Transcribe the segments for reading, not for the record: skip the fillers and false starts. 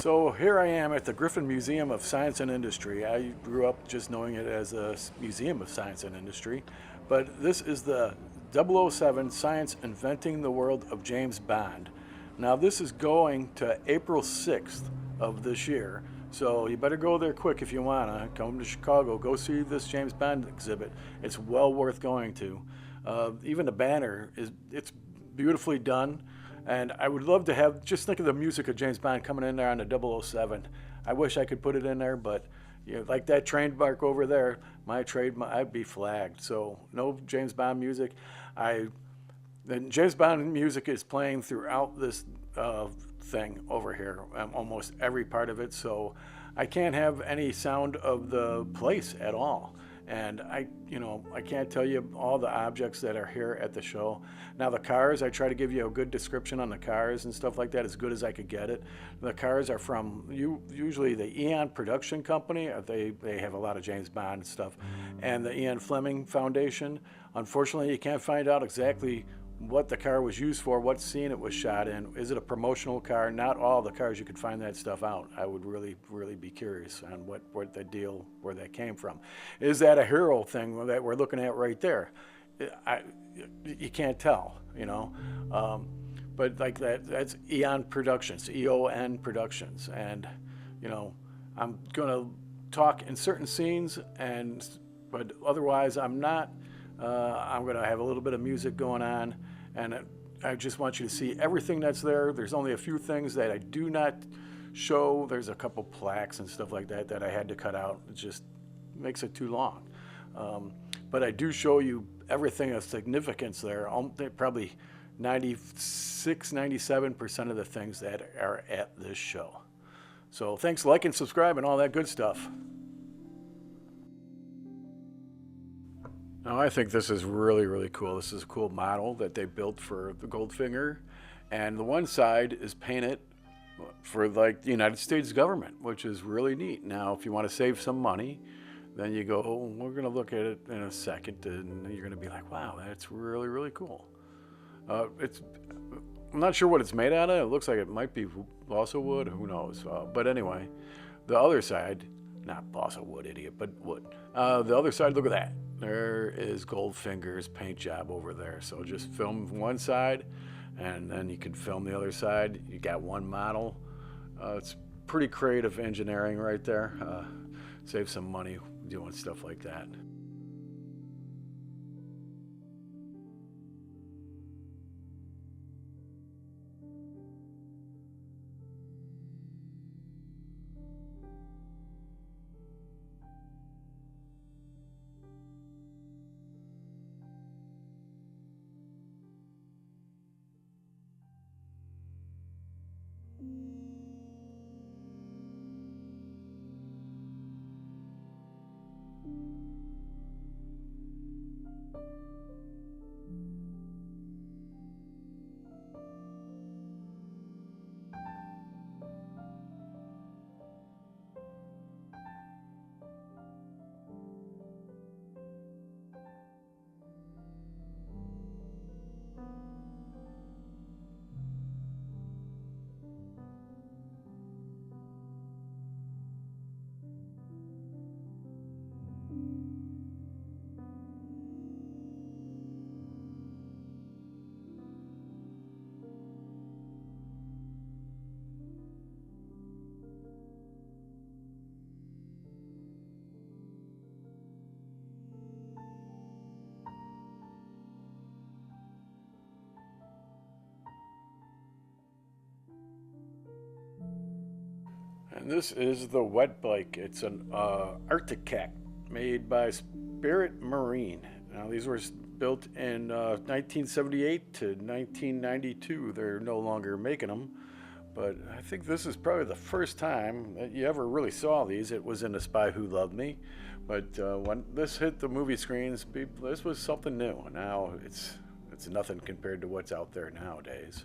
So here I am at the Griffin Museum of Science and Industry. I grew up just knowing it as a Museum of Science and Industry, but this is the 007 Science Inventing the World of James Bond. Now this is going to April 6th of this year, so you better go there quick if you want to. Come to Chicago, go see this James Bond exhibit. It's well worth going to. Even the banner, it's beautifully done. And I would love to have, just think of the music of James Bond coming in there on the 007. I wish I could put it in there, but you know, like that trademark over there, I'd be flagged. So no James Bond music. And James Bond music is playing throughout this thing over here, almost every part of it. So I can't have any sound of the place at all. And I can't tell you all the objects that are here at the show. Now the cars, I try to give you a good description on the cars and stuff like that, as good as I could get it. The cars are from usually the Eon Production Company. They have a lot of James Bond stuff, and the Ian Fleming Foundation. Unfortunately, you can't find out exactly what the car was used for, what scene it was shot in. Is it a promotional car? Not all the cars you could find that stuff out. I would really be curious on what the deal, where that came from. Is that a hero thing that we're looking at right there? You can't tell, you know. But like that's Eon Productions, EON Productions. And, you know, I'm gonna talk in certain scenes, but otherwise I'm not. I'm going to have a little bit of music going on, and I just want you to see everything that's there. There's only a few things that I do not show. There's a couple plaques and stuff like that that I had to cut out. It just makes it too long. But I do show you everything of significance there. Probably 96, 97% of the things that are at this show. So thanks, like and subscribe and all that good stuff. Now I think this is really cool. This is a cool model that they built for the Goldfinger, and the one side is painted for like the United States government, which is really neat. Now if you want to save some money, then you go, oh, we're going to look at it in a second, and you're going to be like, wow, that's really cool. I'm not sure what it's made out of. It looks like it might be balsa wood, who knows. But anyway, the other side, not balsa wood, idiot, but wood. The other side, look at that. There is Goldfinger's paint job over there. So just film one side, and then you can film the other side. You got one model. It's pretty creative engineering right there. Save some money doing stuff like that. And this is the wetbike. It's an Arctic Cat made by Spirit Marine. Now these were built in 1978 to 1992. They're no longer making them, but I think this is probably the first time that you ever really saw these. It was in The Spy Who Loved Me, but when this hit the movie screens, this was something new. Now it's nothing compared to what's out there nowadays.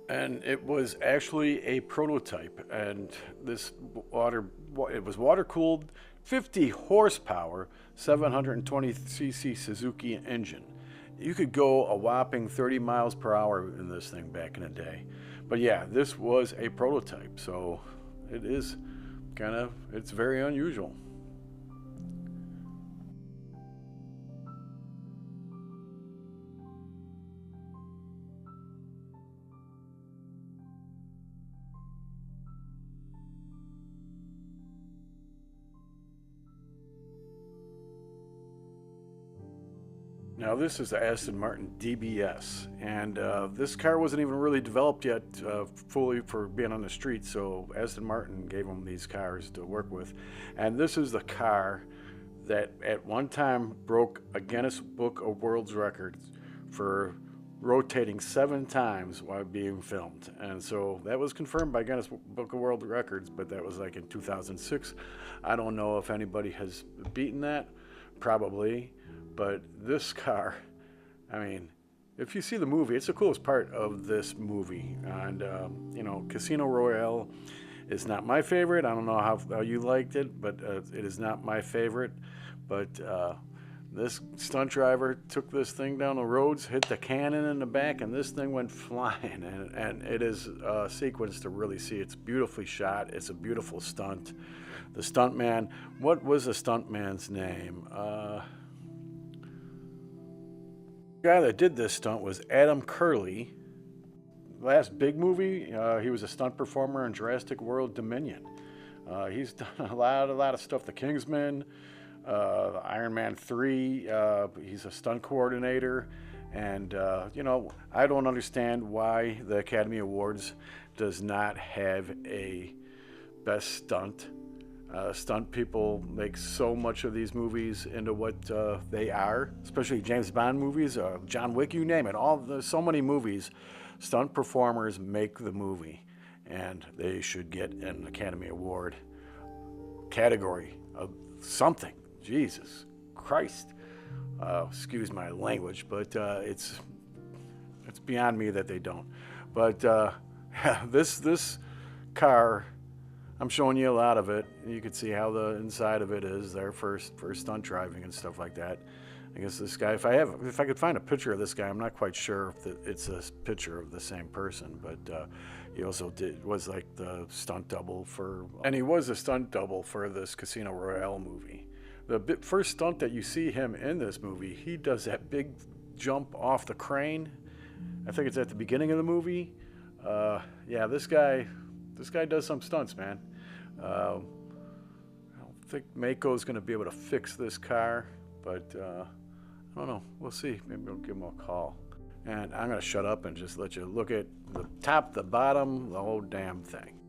And it was actually a prototype, and it was water cooled, 50 horsepower, 720cc Suzuki engine. You could go a whopping 30 miles per hour in this thing back in the day. But yeah, this was a prototype, so it is it's very unusual. Now this is the Aston Martin DBS, and this car wasn't even really developed yet fully for being on the street, so Aston Martin gave them these cars to work with. And this is the car that at one time broke a Guinness Book of World Records for rotating 7 times while being filmed. And so that was confirmed by Guinness Book of World Records, but that was like in 2006. I don't know if anybody has beaten that, probably. But this car, I mean, if you see the movie, it's the coolest part of this movie. And, you know, Casino Royale is not my favorite. I don't know how you liked it, but it is not my favorite. But this stunt driver took this thing down the roads, hit the cannon in the back, and this thing went flying. And it is a sequence to really see. It's beautifully shot. It's a beautiful stunt. The stuntman, what was the stuntman's name? The guy that did this stunt was Adam Curley. Last big movie, he was a stunt performer in Jurassic World Dominion. He's done a lot of stuff. The Kingsman, Iron Man 3. He's a stunt coordinator, and you know, I don't understand why the Academy Awards does not have a best stunt. Stunt people make so much of these movies into what they are, especially James Bond movies, John Wick, you name it. So many movies, stunt performers make the movie, and they should get an Academy Award category of something. Jesus Christ. Excuse my language, but it's beyond me that they don't. But this car, I'm showing you a lot of it. You can see how the inside of it is there for stunt driving and stuff like that. I guess this guy, if I could find a picture of this guy, I'm not quite sure if it's a picture of the same person, but he also was like the stunt double and he was a stunt double for this Casino Royale movie. The first stunt that you see him in this movie, he does that big jump off the crane. I think it's at the beginning of the movie. Yeah, this guy does some stunts, man. I don't think Mako's going to be able to fix this car, but I don't know. We'll see. Maybe we'll give him a call. And I'm going to shut up and just let you look at the top, the bottom, the whole damn thing.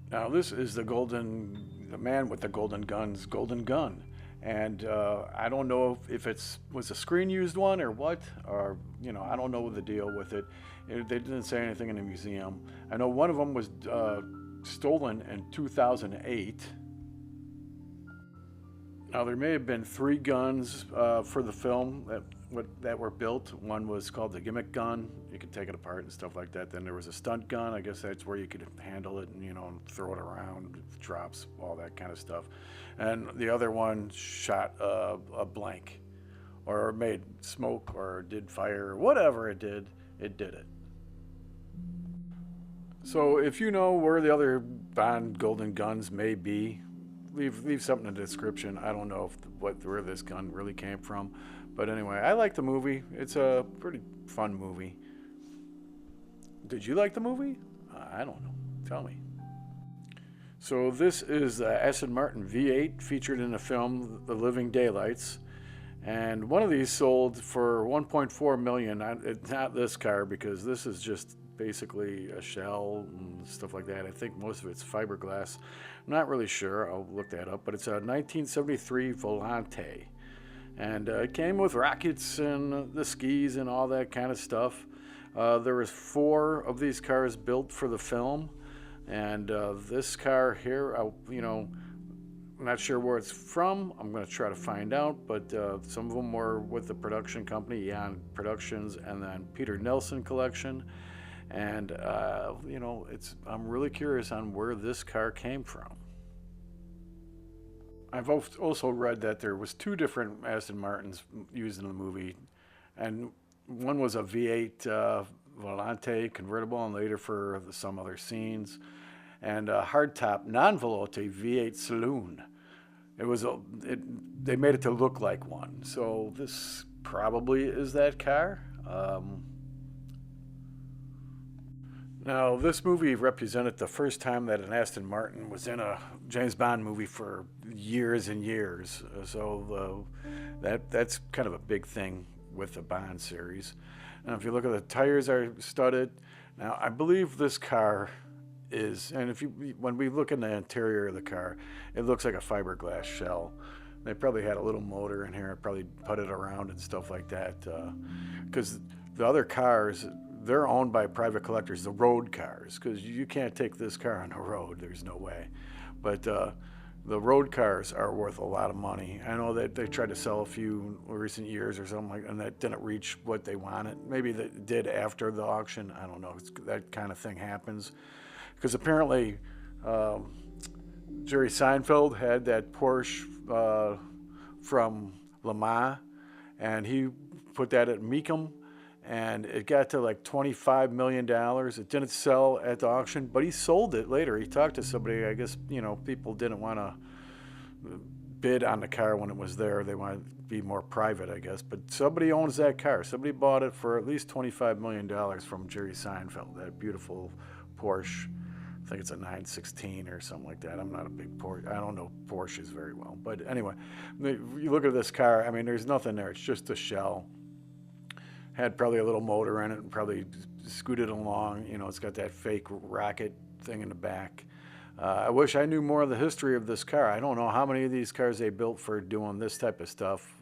Now this is the man with the golden gun, and I don't know if was a screen used one or what, or you know, I don't know the deal with it. They didn't say anything in the museum. I know one of them was stolen in 2008. Now there may have been 3 guns for the film that that were built. One was called the gimmick gun. You could take it apart and stuff like that. Then there was a stunt gun. I guess that's where you could handle it and, and throw it around, drops, all that kind of stuff. And the other one shot a blank, or made smoke, or did fire, whatever it did it. So if you know where the other Bond golden guns may be, leave something in the description. I don't know where this gun really came from. But anyway, I like the movie. It's a pretty fun movie. Did you like the movie? I don't know. Tell me. So this is the Aston Martin V8 featured in the film The Living Daylights. And one of these sold for $1.4 million. It's not this car, because this is just basically a shell and stuff like that. I think most of it's fiberglass. I'm not really sure. I'll look that up. But it's a 1973 Volante. And it came with rockets and the skis and all that kind of stuff. There was 4 of these cars built for the film. And this car here, I'm not sure where it's from. I'm going to try to find out. But some of them were with the production company, Eon Productions, and then Peter Nelson Collection. And, I'm really curious on where this car came from. I've also read that there was 2 different Aston Martins used in the movie, and one was a V8 Volante convertible, and later for some other scenes, and a hardtop non-Volante V8 Saloon. They made it to look like one, so this probably is that car. Now, this movie represented the first time that an Aston Martin was in a James Bond movie for years and years. So that's kind of a big thing with the Bond series. And if you look at the tires are studded. Now, I believe this car is, and when we look in the interior of the car, it looks like a fiberglass shell. They probably had a little motor in here, probably putted around and stuff like that. Because the other cars, they're owned by private collectors, the road cars, because you can't take this car on the road. There's no way. But the road cars are worth a lot of money. I know that they tried to sell a few in recent years or something like that, and that didn't reach what they wanted. Maybe they did after the auction. I don't know. That kind of thing happens. Because apparently Jerry Seinfeld had that Porsche from Le Mans, and he put that at Mecum, and it got to like $25 million. It didn't sell at the auction, but he sold it later. He talked to somebody. I guess, people didn't want to bid on the car when it was there. They wanted to be more private, I guess. But somebody owns that car. Somebody bought it for at least $25 million from Jerry Seinfeld, that beautiful Porsche. I think it's a 916 or something like that. I'm not a big Porsche. I don't know Porsches very well. But anyway, you look at this car, I mean, there's nothing there. It's just a shell. Had probably a little motor in it and probably scooted along. It's got that fake rocket thing in the back. I wish I knew more of the history of this car. I don't know how many of these cars they built for doing this type of stuff.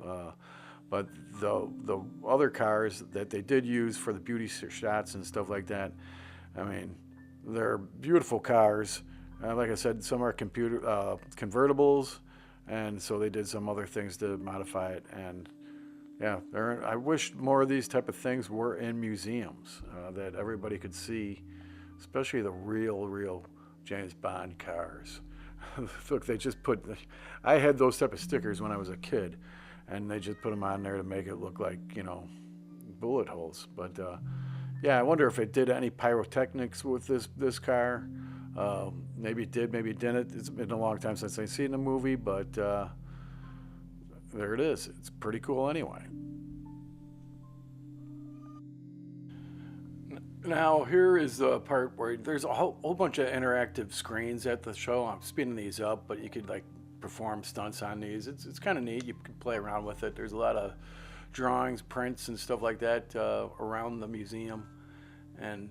But the other cars that they did use for the beauty shots and stuff like that, I mean, they're beautiful cars. Like I said, some are convertibles, and so they did some other things to modify it. And yeah, I wish more of these type of things were in museums that everybody could see, especially the real James Bond cars. Look, they just I had those type of stickers when I was a kid, and they just put them on there to make it look like, bullet holes. But yeah, I wonder if it did any pyrotechnics with this car. Maybe it did, maybe it didn't. It's been a long time since I've seen the movie, but there it is. It's pretty cool anyway. Now, here is the part where there's a whole bunch of interactive screens at the show. I'm speeding these up, but you could perform stunts on these. It's kind of neat. You can play around with it. There's a lot of drawings, prints, and stuff like that around the museum. And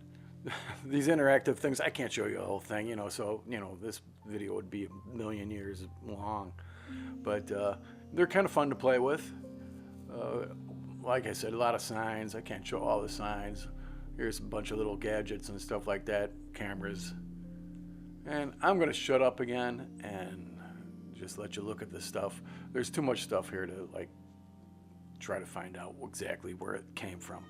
these interactive things, I can't show you the whole thing, so, this video would be a million years long. But they're kind of fun to play with. Like I said, a lot of signs. I can't show all the signs. Here's a bunch of little gadgets and stuff like that, cameras. And I'm going to shut up again and just let you look at this stuff. There's too much stuff here to try to find out exactly where it came from.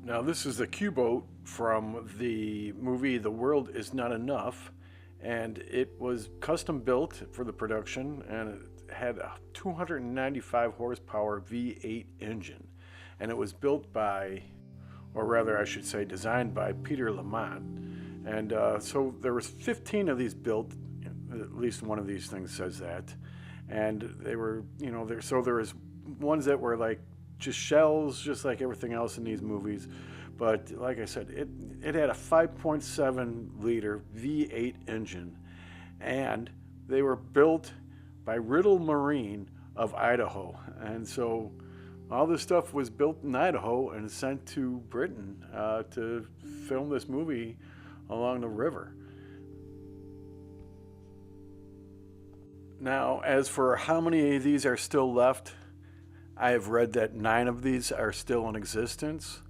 Now, this is the Q-boat from the movie The World Is Not Enough, and it was custom built for the production, and it had a 295 horsepower V8 engine, and it was built by, or rather I should say designed by Peter Lamont. And so there was 15 of these built, at least one of these things says that, and they were, there was ones that were like just shells, just like everything else in these movies. But like I said, it had a 5.7 liter V8 engine, and they were built by Riddle Marine of Idaho. And so all this stuff was built in Idaho and sent to Britain to film this movie along the river. Now, as for how many of these are still left, I have read that 9 of these are still in existence.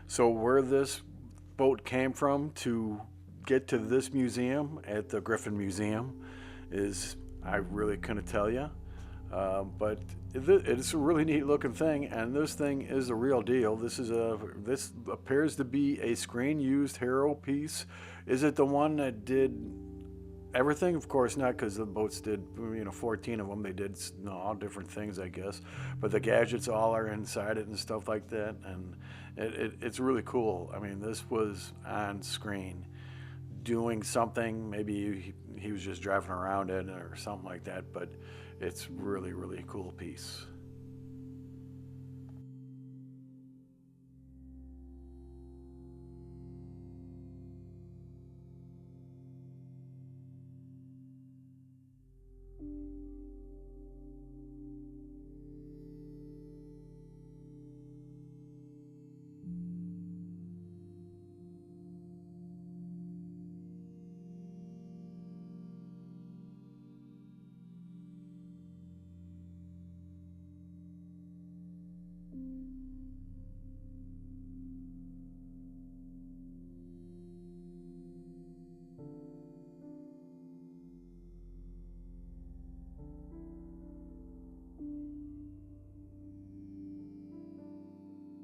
So where this boat came from to get to this museum at the Griffin Museum is, I really couldn't tell you. But it's a really neat looking thing, and this thing is a real deal. This appears to be a screen used hero piece. Is it the one that did everything? Of course not, because the boats did 14 of them. They did all different things, I guess, but the gadgets all are inside it and stuff like that, and it's really cool. I mean, this was on screen doing something. Maybe he was just driving around it or something like that, but it's really, really a cool piece.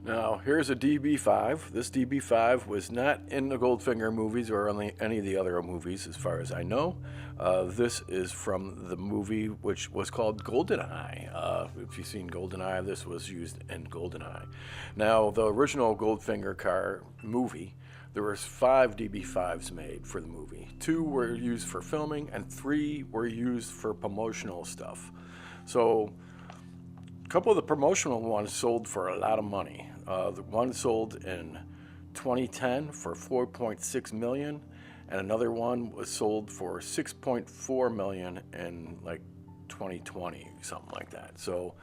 Now, here's a DB5. This DB5 was not in the Goldfinger movies or any of the other movies, as far as I know. This is from the movie which was called GoldenEye. If you've seen GoldenEye, this was used in GoldenEye. Now, the original Goldfinger car movie There was 5 DB5s made for the movie. 2 were used for filming, and 3 were used for promotional stuff. So a couple of the promotional ones sold for a lot of money. The one sold in 2010 for $4.6 million, and another one was sold for $6.4 million in like 2020, something like that. So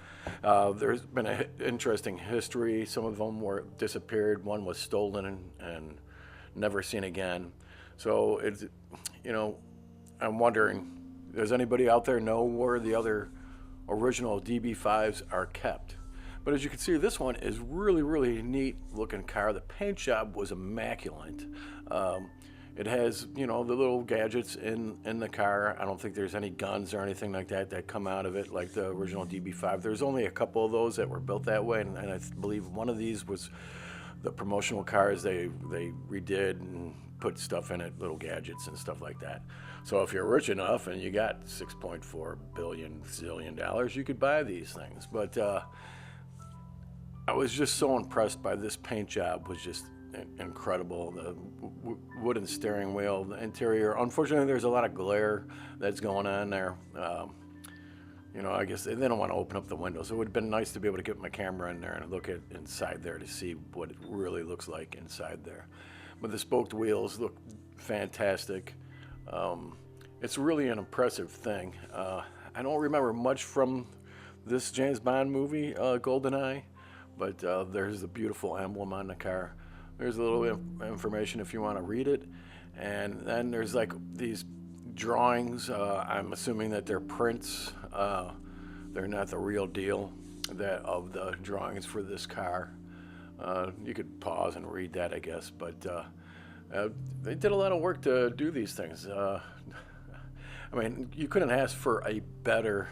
there's been an interesting history. Some of them were disappeared. One was stolen and never seen again. So it's, you know, I'm wondering, does anybody out there know where the other original DB5s are kept? But as you can see, this one is really neat looking car. The paint job was immaculate. It has, you know, the little gadgets in the car. I don't think there's any guns or anything like that that come out of it like the original DB5. There's only a couple of those that were built that way, and I believe one of these was the promotional cars they redid and put stuff in it, little gadgets and stuff like that. So if you're rich enough and you got $6.4 zillion, you could buy these things. But I was just so impressed by this paint job. Was just incredible. The wooden steering wheel, the interior. Unfortunately, there's a lot of glare that's going on there. You know, I guess they don't want to open up the windows. It would have been nice to be able to get my camera in there and look at inside there to see what it really looks like inside there. But the spoked wheels look fantastic. It's really an impressive thing. I don't remember much from this James Bond movie, GoldenEye, but there's a beautiful emblem on the car. There's a little information if you want to read it. And then there's like these drawings. I'm assuming that they're prints. They're not the real deal of the drawings for this car. You could pause and read that, I guess. But they did a lot of work to do these things. I mean, you couldn't ask for a better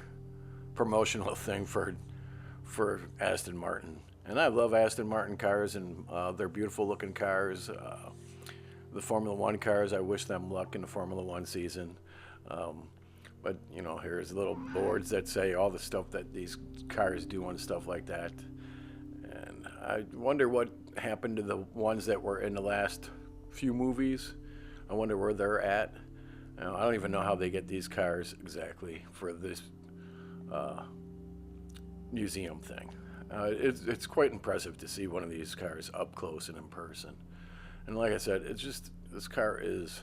promotional thing for Aston Martin. And I love Aston Martin cars, and they're beautiful looking cars. The Formula One cars, I wish them luck in the Formula One season. But, you know, here's little boards that say all the stuff that these cars do and stuff like that. And I wonder what happened to the ones that were in the last few movies. I wonder where they're at. I don't even know how they get these cars exactly for this museum thing. It's quite impressive to see one of these cars up close and in person. And like I said, it's just, this car is,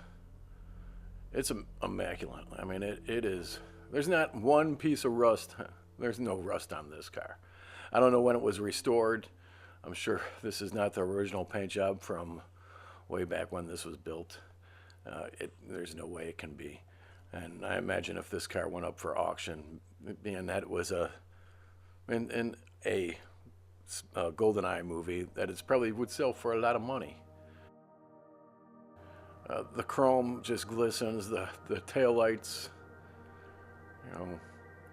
it's immaculate. I mean, it is, there's not one piece of rust. There's no rust on this car. I don't know when it was restored. I'm sure this is not the original paint job from way back when this was built. There's no way it can be. And I imagine if this car went up for auction, being that it was in a GoldenEye movie, that it probably would sell for a lot of money. The chrome just glistens, the taillights, you know,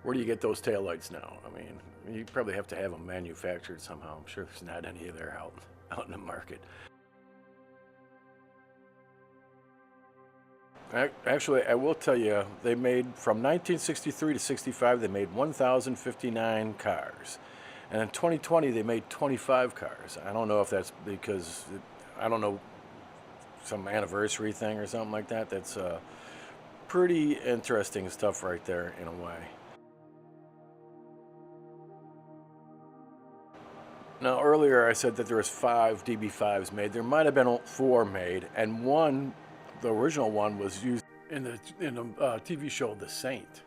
where do you get those taillights now? I mean, you probably have to have them manufactured somehow. I'm sure there's not any of there out in the market. Actually, I will tell you, they made, from 1963 to 65, they made 1,059 cars. And in 2020, they made 25 cars. I don't know if that's because, I don't know, some anniversary thing or something like that. That's pretty interesting stuff right there in a way. Now earlier I said that there was 5 DB5s made. There might have been 4 made, and one, the original one, was used in the TV show The Saint,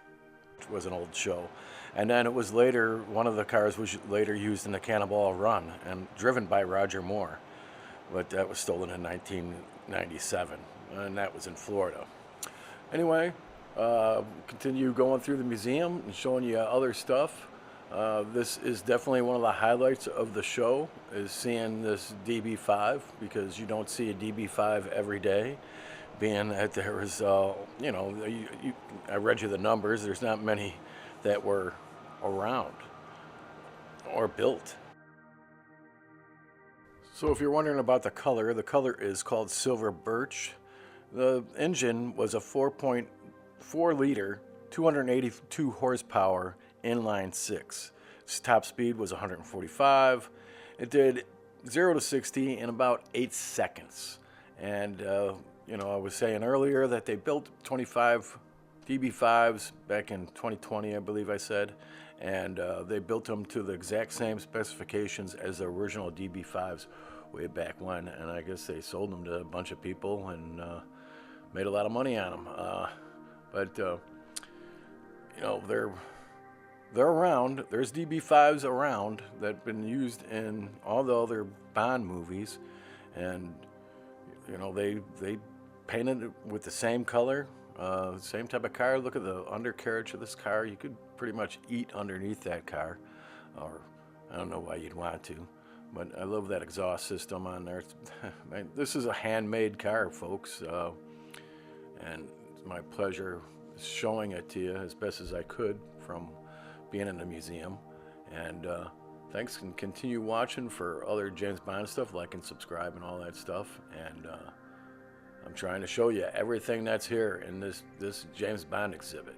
which was an old show. And then it was later, one of the cars was later used in the Cannonball Run and driven by Roger Moore. But that was stolen in 1997, and that was in Florida. Anyway, continue going through the museum and showing you other stuff. This is definitely one of the highlights of the show, is seeing this DB5, because you don't see a DB5 every day, being that there was, you know, I read you the numbers, there's not many that were around or built. So if you're wondering about the color is called silver birch. The engine was a 4.4 liter, 282 horsepower inline 6. Its top speed was 145. It did 0 to 60 in about 8 seconds. And you know, I was saying earlier that they built 25 DB5s back in 2020, I believe I said, and they built them to the exact same specifications as the original DB5s way back when. And I guess they sold them to a bunch of people and made a lot of money on them. But you know, they're around. There's DB5s around that've been used in all the other Bond movies, and you know, they painted it with the same color, same type of car. Look at the undercarriage of this car. You could pretty much eat underneath that car, or I don't know why you'd want to, but I love that exhaust system on there. Man, this is a handmade car, folks, and it's my pleasure showing it to you as best as I could from being in the museum. And thanks, and continue watching for other James Bond stuff, like and subscribe and all that stuff. And I'm trying to show you everything that's here in this James Bond exhibit.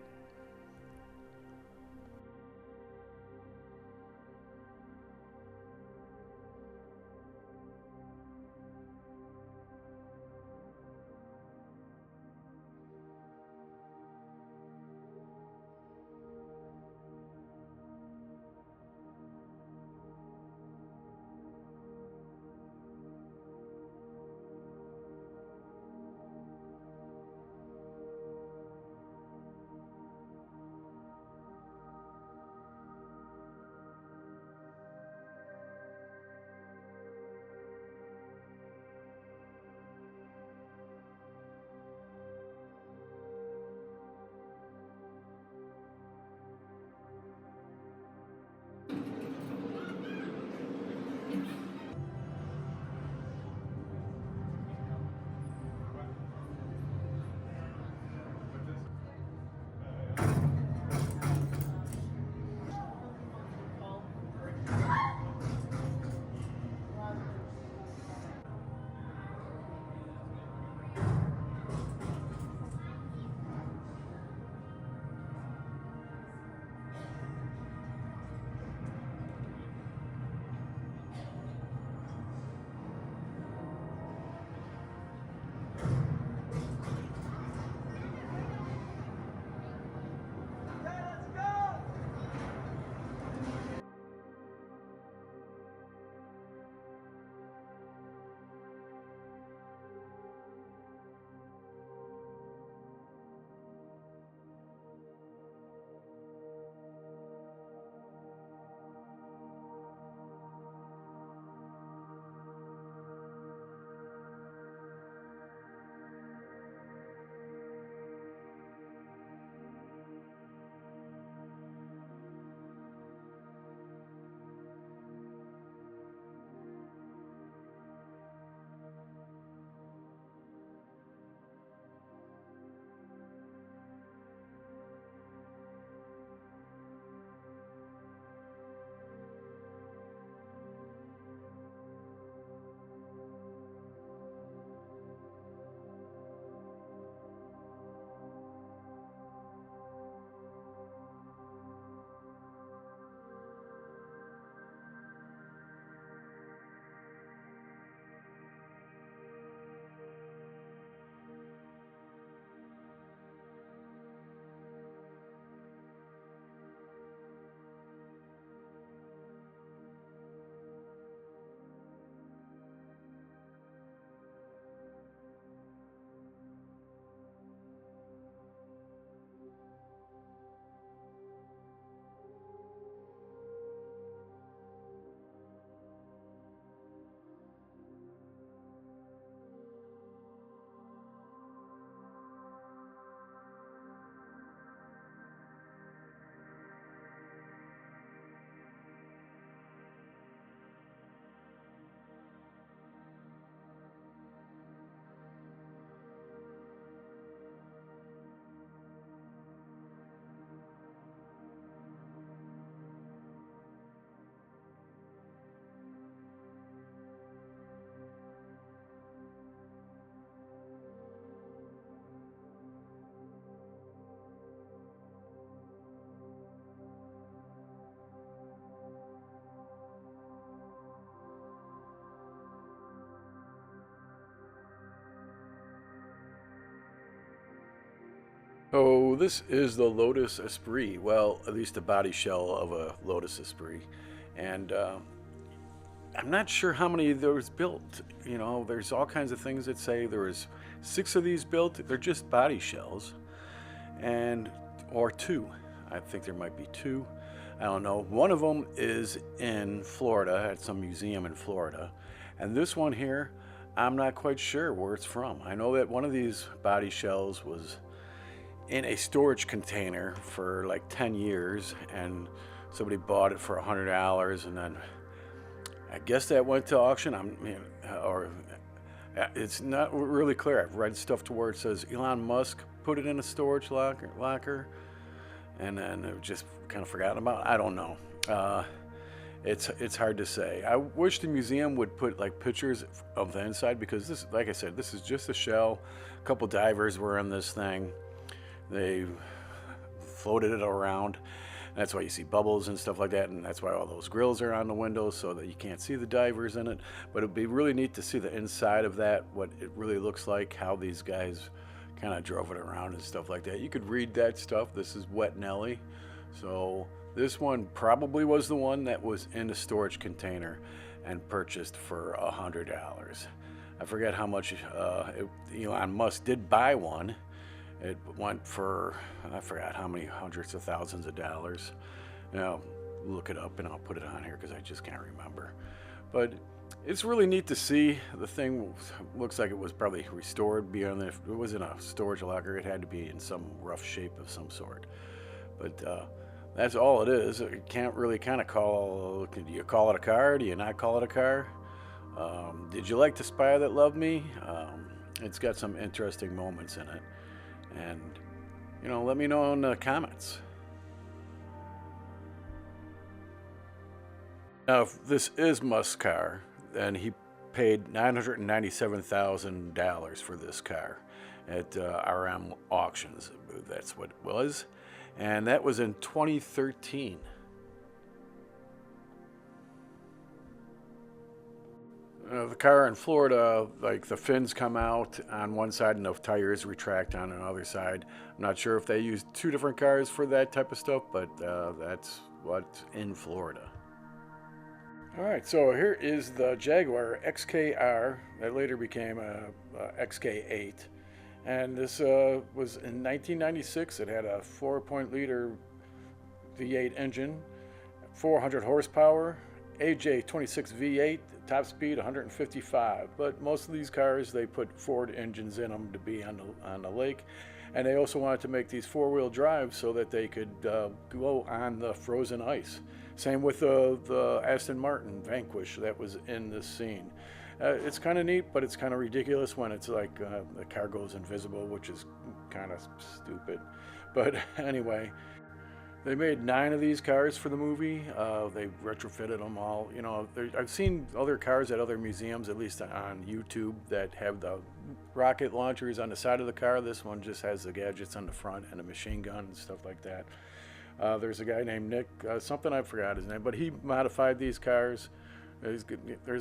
Oh, this is the Lotus Esprit. Well, at least the body shell of a Lotus Esprit. And I'm not sure how many there was built. You know, there's all kinds of things that say there was 6 of these built. They're just body shells, and or 2. I think there might be 2. I don't know. One of them is in Florida at some museum in Florida, and this one here, I'm not quite sure where it's from. I know that one of these body shells was in a storage container for like 10 years, and somebody bought it for $100, and then I guess that went to auction. Or it's not really clear. I've read stuff to where it says Elon Musk put it in a storage locker, and then it just kind of forgotten about. I don't know. It's hard to say. I wish the museum would put like pictures of the inside, because this, like I said, this is just a shell. A couple divers were in this thing. They floated it around. That's why you see bubbles and stuff like that, and that's why all those grills are on the windows so that you can't see the divers in it. But it'd be really neat to see the inside of that, what it really looks like, how these guys kind of drove it around and stuff like that. You could read that stuff. This is Wet Nelly. So this one probably was the one that was in a storage container and purchased for $100. I forget how much Elon Musk did buy one. It went for, I forgot how many hundreds of thousands of dollars. Now, look it up and I'll put it on here because I just can't remember. But it's really neat to see. The thing looks like it was probably restored beyond if it was in a storage locker. It had to be in some rough shape of some sort. But that's all it is. You can't really kind of call, do you call it a car? Do you not call it a car? Did you like The Spy That Loved Me? It's got some interesting moments in it. And, you know, let me know in the comments. Now, if this is Musk's car, then he paid $997,000 for this car at RM Auctions. That's what it was. And that was in 2013. The car in Florida, like the fins come out on one side and the tires retract on another side. I'm not sure if they use 2 different cars for that type of stuff, but that's what's in Florida. All right, so here is the Jaguar XKR that later became a XK8. And this was in 1996. It had a 4.0-liter V8 engine, 400 horsepower, AJ26 V8, top speed 155. But most of these cars, they put Ford engines in them to be on the lake, and they also wanted to make these 4-wheel drives so that they could go on the frozen ice. Same with the Aston Martin Vanquish that was in this scene. It's kind of neat, but it's kind of ridiculous when it's like the car goes invisible, which is kind of stupid. But anyway, they made 9 of these cars for the movie. They retrofitted them all. You know, I've seen other cars at other museums, at least on YouTube, that have the rocket launchers on the side of the car. This one just has the gadgets on the front and a machine gun and stuff like that. There's a guy named Nick, something I forgot his name, but he modified these cars. There's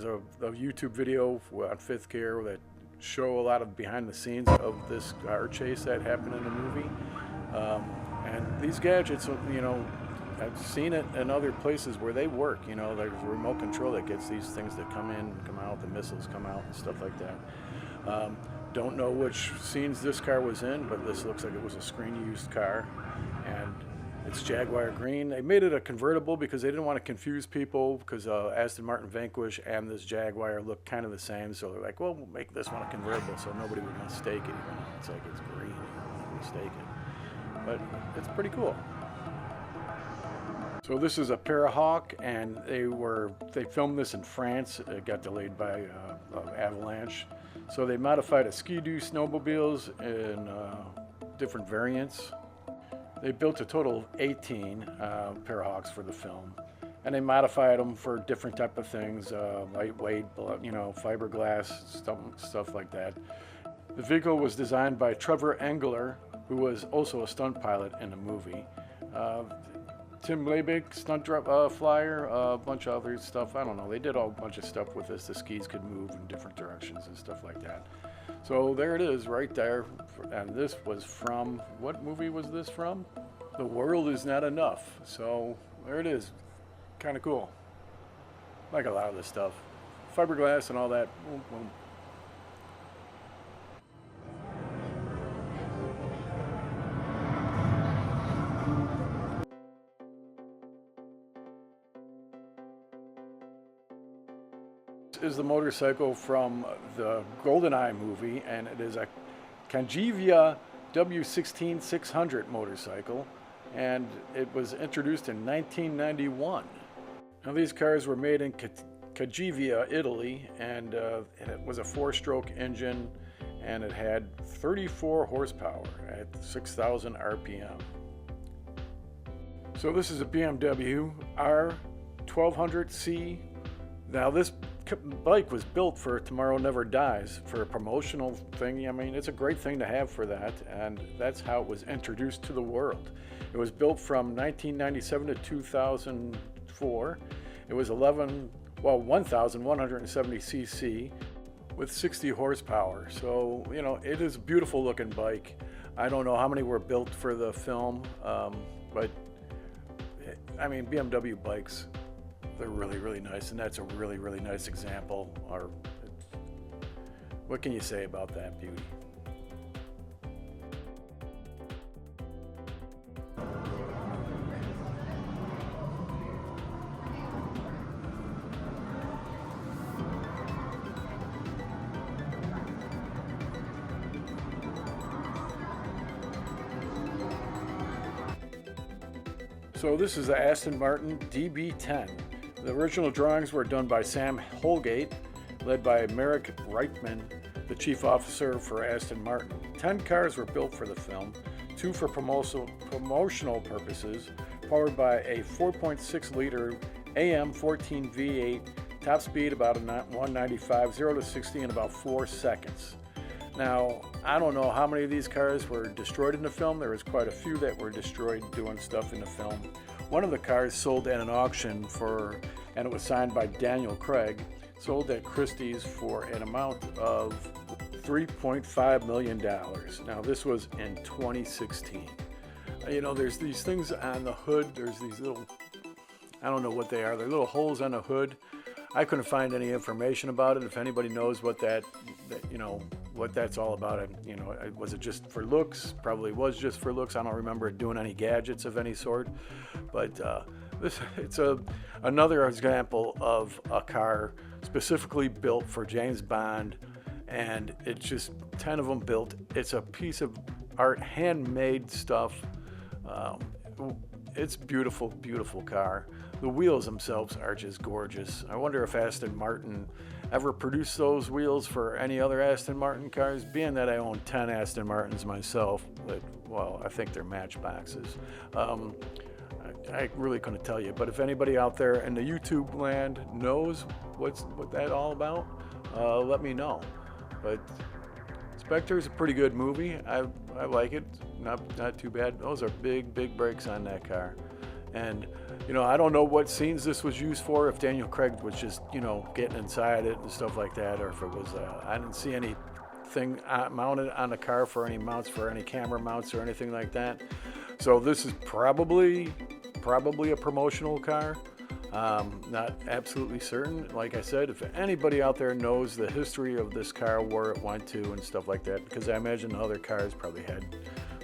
a YouTube video on Fifth Gear that show a lot of behind the scenes of this car chase that happened in the movie. And these gadgets, you know, I've seen it in other places where they work. You know, there's a remote control that gets these things that come in, come out, the missiles come out and stuff like that. Don't know which scenes this car was in, but this looks like it was a screen-used car. And it's Jaguar green. They made it a convertible because they didn't want to confuse people, because Aston Martin Vanquish and this Jaguar look kind of the same. So they're like, well, we'll make this one a convertible so nobody would mistake it. Even though it's like it's green, you don't mistake it. But it's pretty cool. So this is a Parahawk, and they filmed this in France. It got delayed by an avalanche. So they modified a Ski-Doo snowmobiles in different variants. They built a total of 18 Parahawks for the film, and they modified them for different type of things, lightweight, you know, fiberglass, stuff like that. The vehicle was designed by Trevor Engler, who was also a stunt pilot in the movie. Tim Leibig, stunt flyer, a bunch of other stuff. I don't know. They did a bunch of stuff with this. The skis could move in different directions and stuff like that. So there it is right there. And this was from, what movie was this from? The World Is Not Enough. So there it is. Kind of cool. Like a lot of this stuff. Fiberglass and all that. Boom, boom. Is the motorcycle from the GoldenEye movie, and it is a Canjivia W16600 motorcycle, and it was introduced in 1991. Now these cars were made in Canjivia, Italy, and it was a 4-stroke engine, and it had 34 horsepower at 6,000 RPM. So this is a BMW R1200C. Now this bike was built for Tomorrow Never Dies, for a promotional thing. I mean, it's a great thing to have for that, and that's how it was introduced to the world. It was built from 1997 to 2004. It was 1,170 cc with 60 horsepower. So, you know, it is a beautiful looking bike. I don't know how many were built for the film, but I mean, BMW bikes, they're really, really nice, and that's a really, really nice example. Or what can you say about that beauty? So this is the Aston Martin DB10. The original drawings were done by Sam Holgate, led by Merrick Reitman, the chief officer for Aston Martin. 10 cars were built for the film, 2 for promotional purposes, powered by a 4.6-liter AM14 V8, top speed about 195, 0 to 60 in about 4 seconds. Now, I don't know how many of these cars were destroyed in the film. There was quite a few that were destroyed doing stuff in the film. One of the cars sold at an auction and it was signed by Daniel Craig, sold at Christie's for an amount of $3.5 million. Now, this was in 2016. You know, there's these things on the hood. There's these little, I don't know what they are. They're little holes on the hood. I couldn't find any information about it. If anybody knows what what that's all about, was it just for looks? Probably was just for looks. I don't remember it doing any gadgets of any sort. But it's another example of a car specifically built for James Bond, and it's just 10 of them built. It's a piece of art, handmade stuff. It's beautiful, beautiful car. The wheels themselves are just gorgeous. I wonder if Aston Martin ever produced those wheels for any other Aston Martin cars, being that I own 10 Aston Martins myself, but, well, I think they're matchboxes. I really couldn't tell you, but if anybody out there in the YouTube land knows what that's all about, let me know. But Spectre is a pretty good movie. I like it. Not too bad. Those are big brakes on that car. And, I don't know what scenes this was used for, if Daniel Craig was just, getting inside it and stuff like that, or if it was, I didn't see anything mounted on the car for any mounts, for any camera mounts or anything like that. So this is probably a promotional car. Not absolutely certain. Like I said, if anybody out there knows the history of this car, where it went to and stuff like that, because I imagine other cars probably had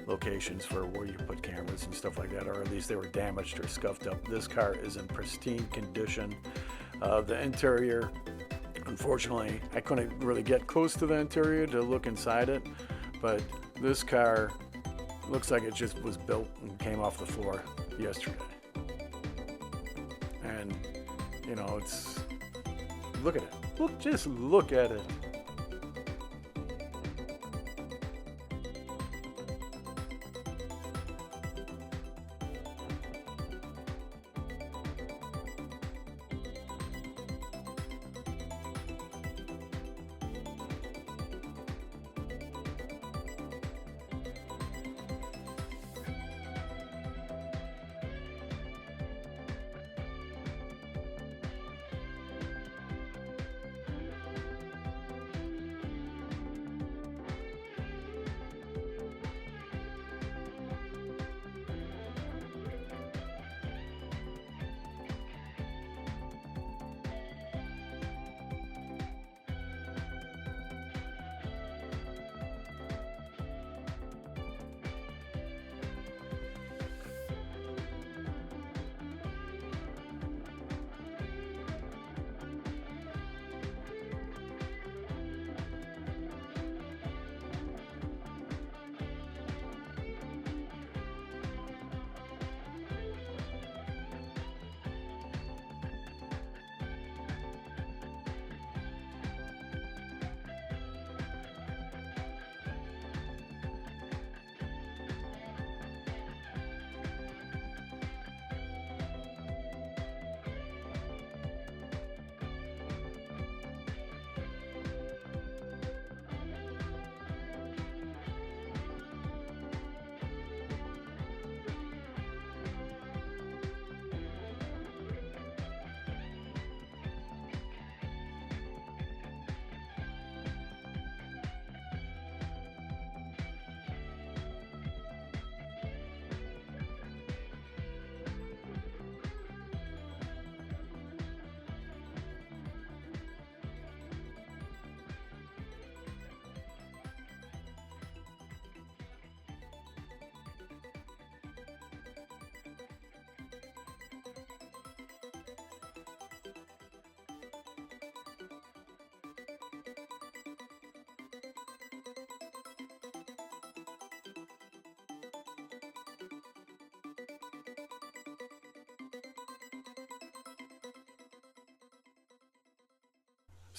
locations for where you put cameras and stuff like that, or at least they were damaged or scuffed up. This car is in pristine condition. The interior, unfortunately, I couldn't really get close to the interior to look inside it, but this car looks like it just was built and came off the floor yesterday. And it's, look at it. Just look at it.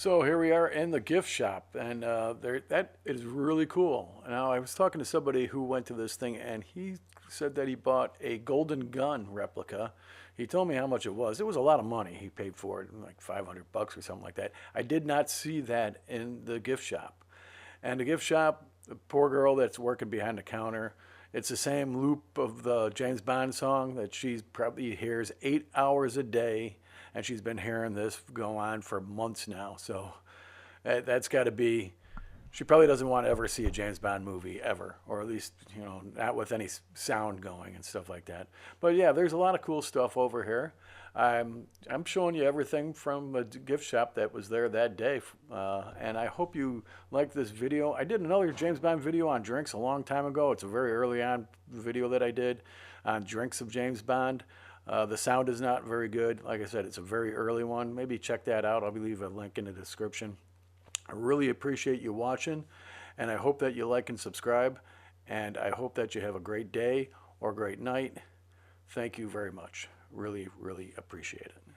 So here we are in the gift shop, and that is really cool. Now, I was talking to somebody who went to this thing, and he said that he bought a golden gun replica. He told me how much it was. It was a lot of money he paid for it, like $500 or something like that. I did not see that in the gift shop. And the gift shop, the poor girl that's working behind the counter, it's the same loop of the James Bond song that she probably hears 8 hours a day, and she's been hearing this go on for months now. So that's got to be. She probably doesn't want to ever see a James Bond movie ever, or at least not with any sound going and stuff like that. But yeah, there's a lot of cool stuff over here. I'm showing you everything from a gift shop that was there that day, and I hope you like this video. I did another James Bond video on drinks a long time ago. It's a very early on video that I did on drinks of James Bond. The sound is not very good. Like I said, it's a very early one. Maybe check that out. I'll leave a link in the description. I really appreciate you watching, and I hope that you like and subscribe, and I hope that you have a great day or great night. Thank you very much. Really, really appreciate it.